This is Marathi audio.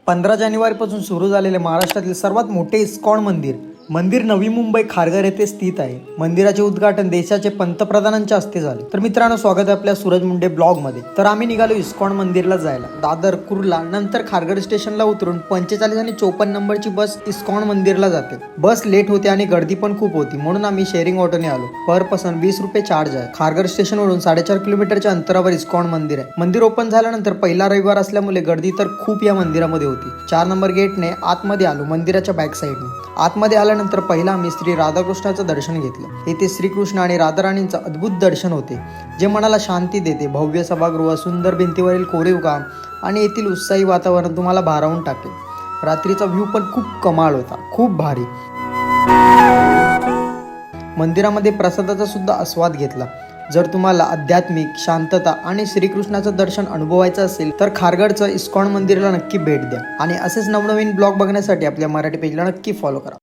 15 जानेवारीपासून सुरू झालेले महाराष्ट्रातील सर्वात मोठे इस्कॉन मंदिर नवी मुंबई खारघर येथे स्थित आहे. मंदिराचे उद्घाटन देशाचे पंतप्रधानांच्या हस्ते झाले. तर मित्रांनो, स्वागत आहे आपल्या सूरज मुंडे ब्लॉग मध्ये. तर आम्ही निघालो इस्कॉन मंदिरला जायला. दादर, कुर्ला नंतर खारघर स्टेशनला उतरून 45 आणि 54 नंबरची बस इस्कॉन मंदिरला जाते. बस लेट होते आणि गर्दी पण खूप होती, म्हणून आम्ही शेअरिंग ऑटोने आलो. पर पर्सन 20 रुपये चार्ज आहे. खारघर स्टेशनवरून 4.5 किलोमीटरच्या अंतरावर इस्कॉन मंदिर आहे. मंदिर ओपन झाल्यानंतर पहिला रविवार असल्यामुळे गर्दी तर खूप या मंदिरामध्ये होती. 4 नंबर गेटने आतमध्ये आलो. मंदिराच्या बॅक साईडने आतमध्ये आल्यानंतर पहिला आम्ही श्री राधाकृष्णाचं दर्शन घेतलं. येथे श्रीकृष्ण आणि राधाराणींचं अद्भुत दर्शन होते, जे मनाला शांती देते. भव्य सभागृह, सुंदर भिंतीवरील कोरीव काम आणि येथील उत्साही वातावरण तुम्हाला भारावून टाकेल. रात्रीचा व्ह्यू पण खूप कमाल होता, खूप भारी. मंदिरामध्ये प्रसादाचा सुद्धा आस्वाद घेतला. जर तुम्हाला आध्यात्मिक शांतता आणि श्रीकृष्णाचं दर्शन अनुभवायचं असेल तर खारघरचं इस्कॉन मंदिराला नक्की भेट द्या. आणि असेच नवनवीन ब्लॉग बघण्यासाठी आपल्या मराठी पेजला नक्की फॉलो करा.